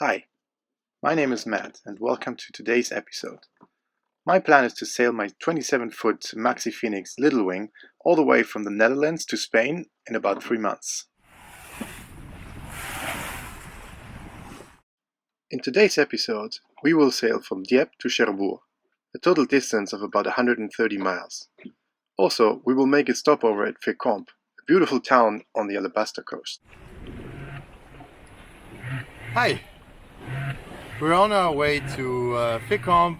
Hi, my name is Matt and welcome to today's episode. My plan is to sail my 27-foot Maxi Phoenix Little Wing all the way from the Netherlands to Spain in about 3 months. In today's episode, we will sail from Dieppe to Cherbourg, a total distance of about 130 miles. Also, we will make a stopover at Fécamp, a beautiful town on the Alabaster Coast. Hi! We're on our way to Fécamp,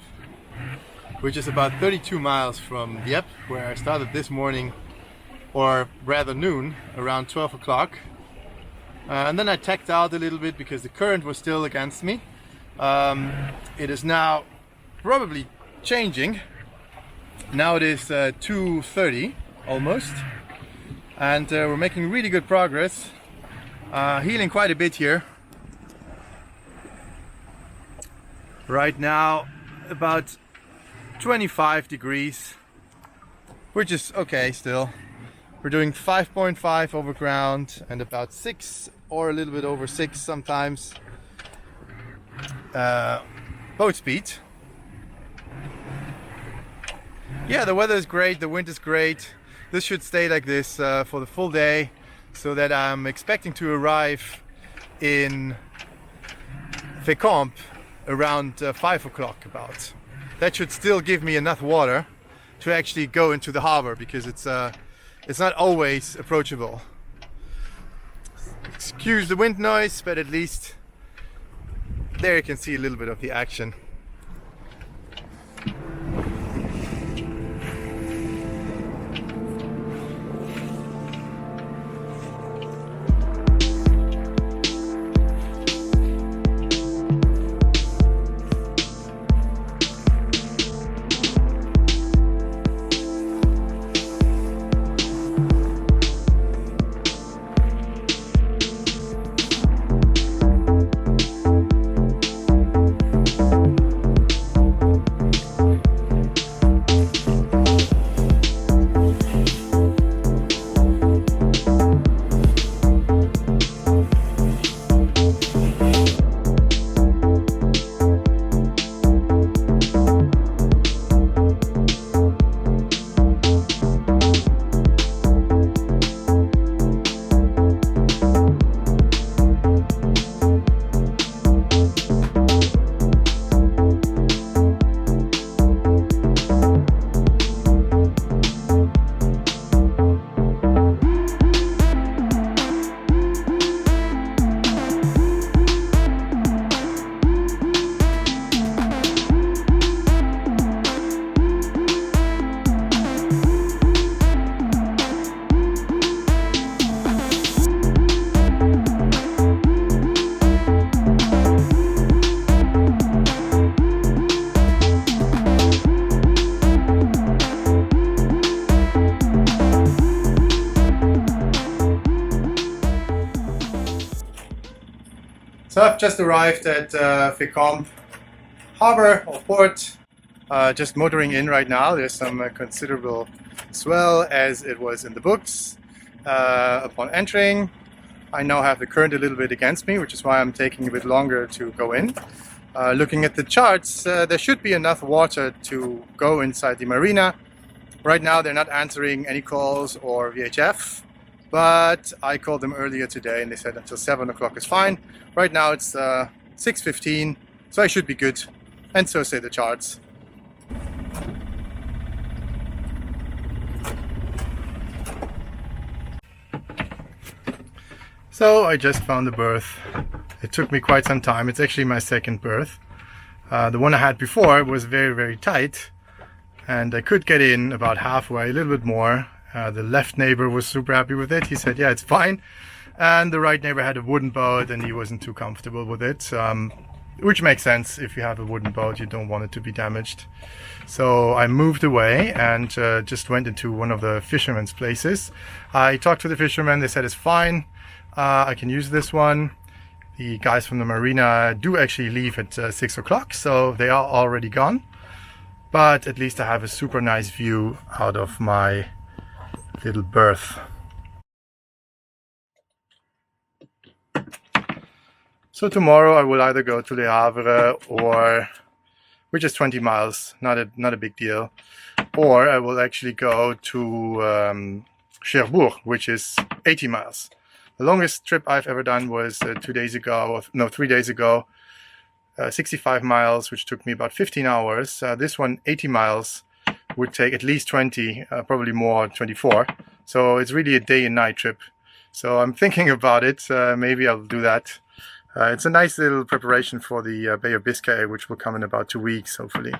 which is about 32 miles from Dieppe, where I started this morning, or rather noon, around 12 o'clock. And then I tacked out a little bit because the current was still against me. It is now probably changing. Now it is 2:30 almost, and we're making really good progress, healing quite a bit here. Right now about 25 degrees, which is okay still. We're doing 5.5 over ground and about 6 or a little bit over 6 sometimes boat speed. Yeah, the weather is great, the wind is great. This should stay like this for the full day, so that I'm expecting to arrive in Fécamp around 5 o'clock about. That should still give me enough water to actually go into the harbor, because it's not always approachable. Excuse the wind noise, but at least there you can see a little bit of the action. So I've just arrived at Fécamp harbor or port, just motoring in right now. There's some considerable swell, as it was in the books. Upon entering, I now have the current a little bit against me, which is why I'm taking a bit longer to go in. Looking at the charts, there should be enough water to go inside the marina. Right now they're not answering any calls or VHF, but I called them earlier today and they said until 7 o'clock is fine. Right now it's 6:15, so I should be good, and so say the charts. So I just found a berth. It took me quite some time. It's actually my second berth. The one I had before was very tight, and I could get in about halfway, a little bit more. The left neighbor was super happy with it. He said, yeah, it's fine. And the right neighbor had a wooden boat and he wasn't too comfortable with it, which makes sense. If you have a wooden boat, you don't want it to be damaged. So I moved away and just went into one of the fishermen's places. I talked to the fishermen. They said it's fine. I can use this one. The guys from the marina do actually leave at 6 o'clock, so they are already gone. But at least I have a super nice view out of my little berth. So tomorrow I will either go to Le Havre, or which is 20 miles, not a big deal, or I will actually go to Cherbourg, which is 80 miles. The longest trip I've ever done was 3 days ago, 65 miles, which took me about 15 hours. This one, 80 miles, would take at least 20, probably more, 24. So it's really a day and night trip. So I'm thinking about it. Maybe I'll do that. It's a nice little preparation for the Bay of Biscay, which will come in about 2 weeks, hopefully.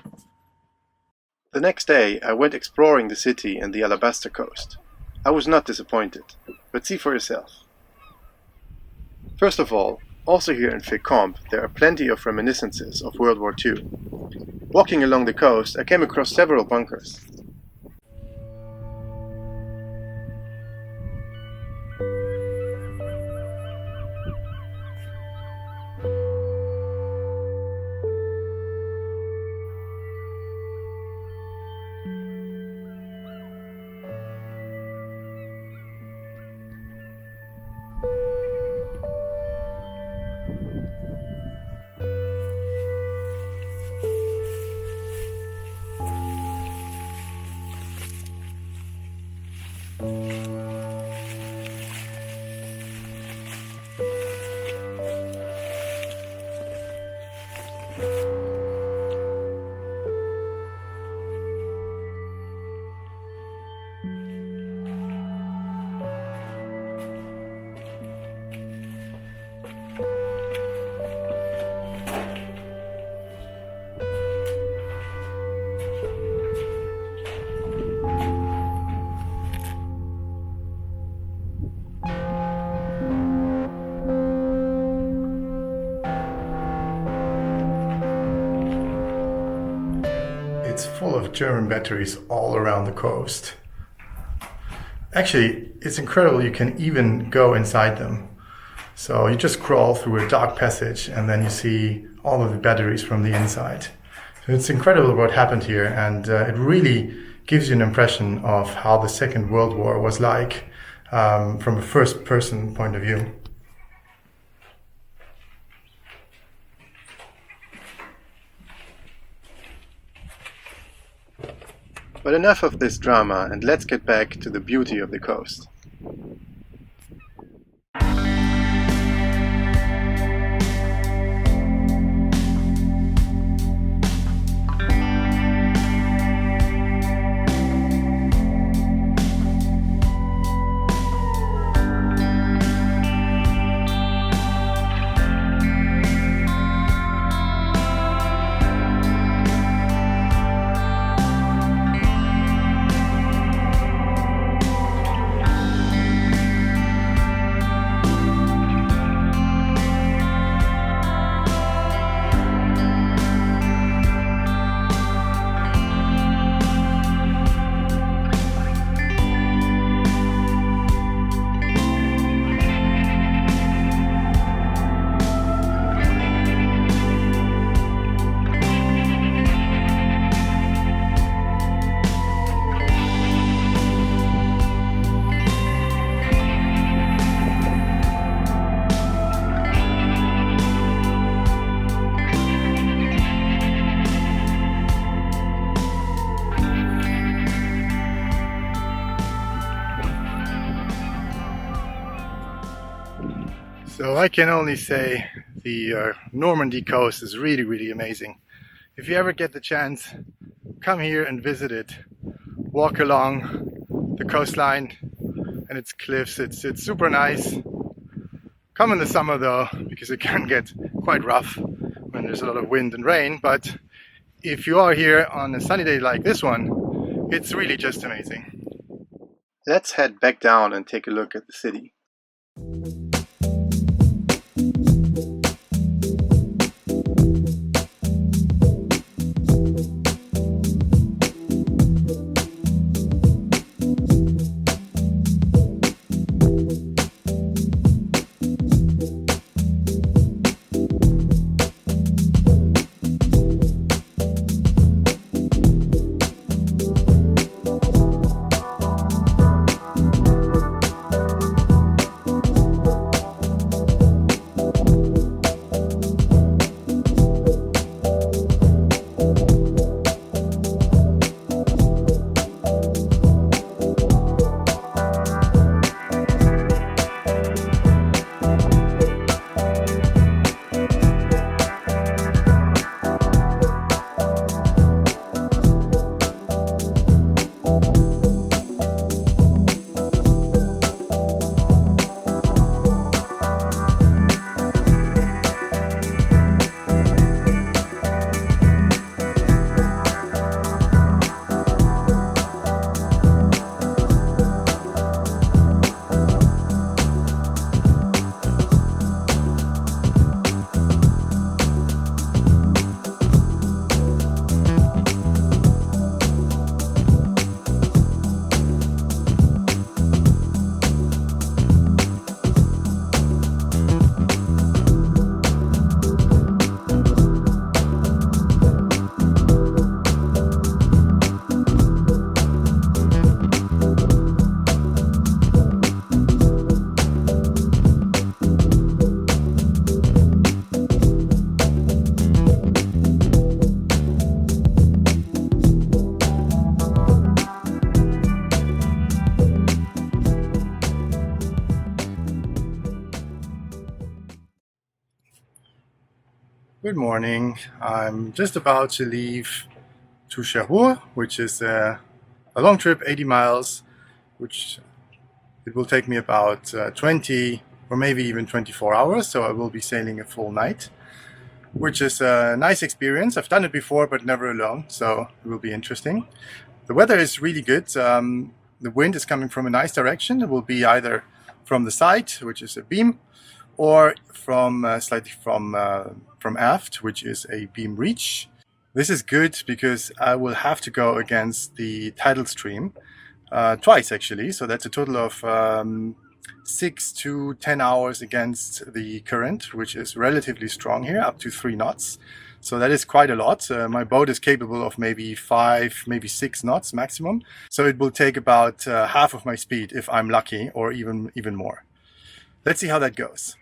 The next day, I went exploring the city and the Alabaster Coast. I was not disappointed, but see for yourself. First of all, also here in Fécamp, there are plenty of reminiscences of World War II. Walking along the coast, I came across several bunkers. It's full of German batteries all around the coast. Actually, it's incredible, you can even go inside them. So you just crawl through a dark passage and then you see all of the batteries from the inside. So it's incredible what happened here, and it really gives you an impression of how the Second World War was like from a first-person point of view. But enough of this drama, and let's get back to the beauty of the coast. So I can only say the Normandy coast is really, really amazing. If you ever get the chance, come here and visit it. Walk along the coastline and its cliffs. It's super nice. Come in the summer though, because it can get quite rough when there's a lot of wind and rain. But if you are here on a sunny day like this one, it's really just amazing. Let's head back down and take a look at the city. Good morning. I'm just about to leave to Cherbourg, which is a long trip, 80 miles, which it will take me about 20 or maybe even 24 hours. So I will be sailing a full night, which is a nice experience. I've done it before, but never alone. So it will be interesting. The weather is really good. The wind is coming from a nice direction. It will be either from the side, which is a beam, or from slightly from aft, which is a beam reach. This is good because I will have to go against the tidal stream twice actually. So that's a total of 6 to 10 hours against the current, which is relatively strong here, up to 3 knots. So that is quite a lot. My boat is capable of maybe 5, maybe 6 knots maximum. So it will take about half of my speed if I'm lucky, or even more. Let's see how that goes.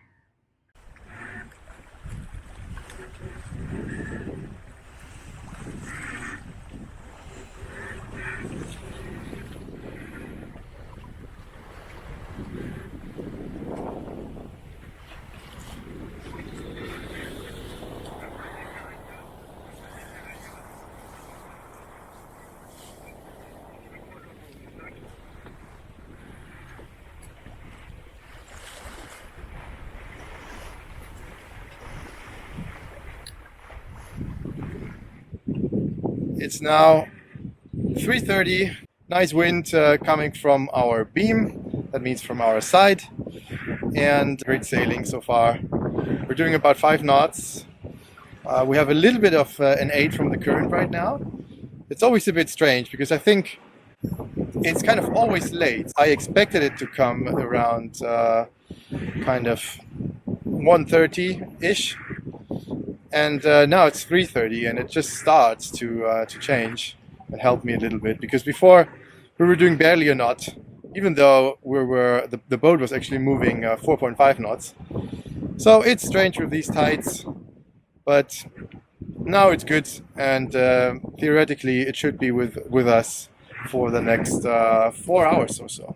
It's now 3:30. Nice wind coming from our beam, that means from our side, and great sailing so far. We're doing about 5 knots. We have a little bit of an aid from the current right now. It's always a bit strange because I think it's kind of always late. I expected it to come around kind of 1:30-ish. And now it's 3:30, and it just starts to change and help me a little bit, because before we were doing barely a knot, even though the boat was actually moving 4.5 knots. So it's strange with these tides, but now it's good, and theoretically it should be with us for the next 4 hours or so.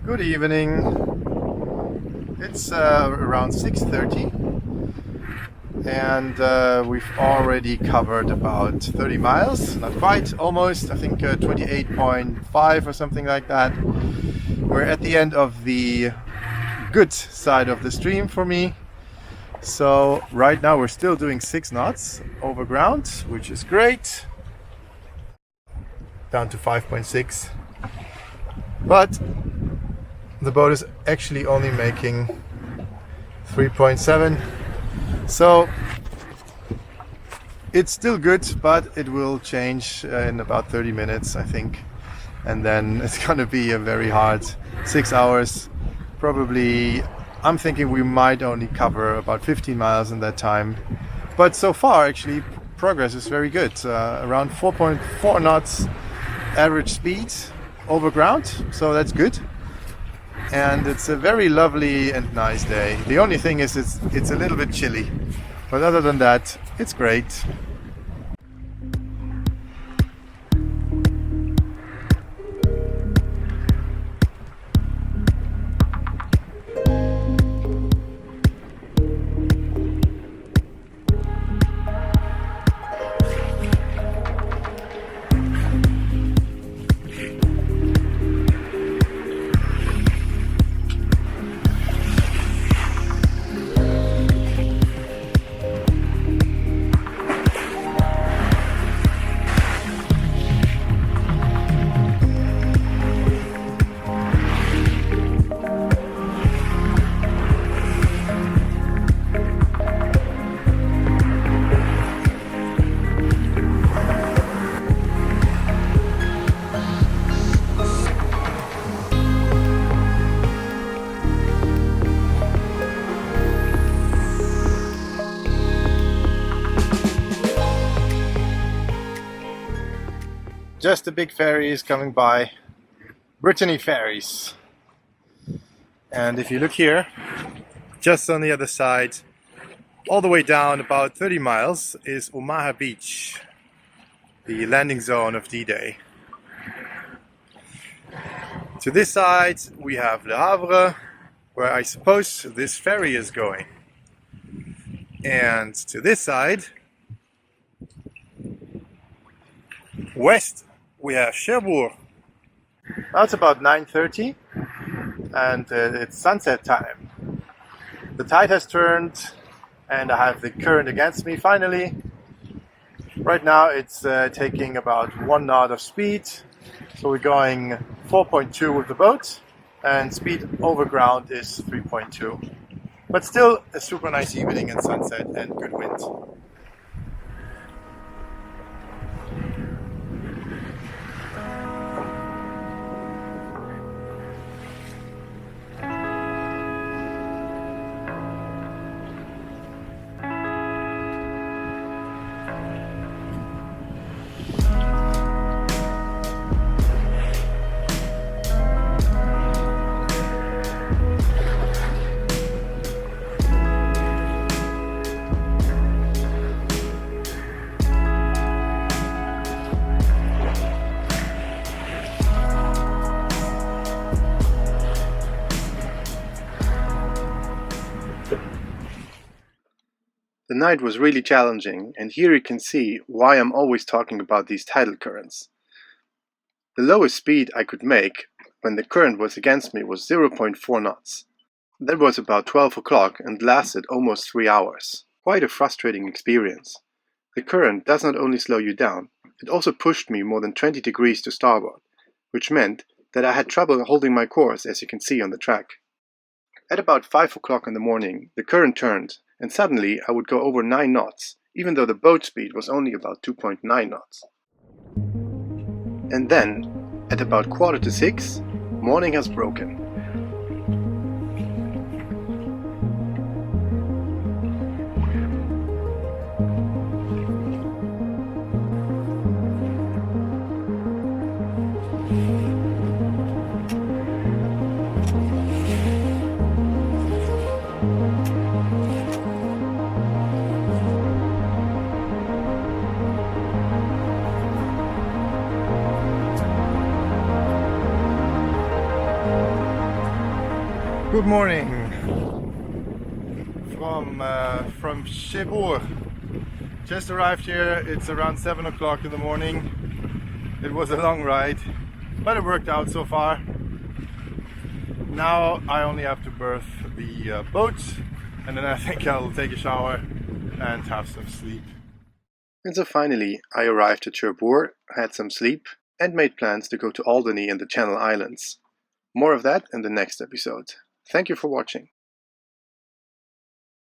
Good evening. It's around 6:30, and we've already covered about 30 miles. Not quite, almost. I think 28.5 or something like that. We're at the end of the good side of the stream for me. So right now we're still doing 6 knots over ground, which is great. Down to 5.6. But the boat is actually only making 3.7, so it's still good, but it will change in about 30 minutes, I think, and then it's gonna be a very hard 6 hours. Probably, I'm thinking we might only cover about 15 miles in that time, but so far actually progress is very good. Around 4.4 knots average speed over ground, so that's good. And it's a very lovely and nice day. The only thing is it's a little bit chilly, but other than that, it's great. Just the big ferries coming by, Brittany ferries. And if you look here, just on the other side, all the way down about 30 miles is Omaha Beach. the landing zone of D-Day. To this side we have Le Havre, where I suppose this ferry is going. And to this side, west, we have Cherbourg. Now it's about 9:30 and it's sunset time. The tide has turned and I have the current against me finally. Right now it's taking about 1 knot of speed, so we're going 4.2 with the boat and speed over ground is 3.2. But still a super nice evening and sunset and good wind. The night was really challenging, and here you can see why I'm always talking about these tidal currents. The lowest speed I could make when the current was against me was 0.4 knots. That was about 12 o'clock and lasted almost 3 hours. Quite a frustrating experience. The current does not only slow you down, it also pushed me more than 20 degrees to starboard, which meant that I had trouble holding my course, as you can see on the track. At about 5 o'clock in the morning, the current turned, and suddenly I would go over 9 knots, even though the boat speed was only about 2.9 knots. And then, at about 5:45, morning has broken. Good morning from Cherbourg. Just arrived here. It's around 7 o'clock in the morning. It was a long ride, but it worked out so far. Now I only have to berth the boat, and then I think I'll take a shower and have some sleep. And so finally I arrived at Cherbourg, had some sleep, and made plans to go to Alderney and the Channel Islands. More of that in the next episode. Thank you for watching.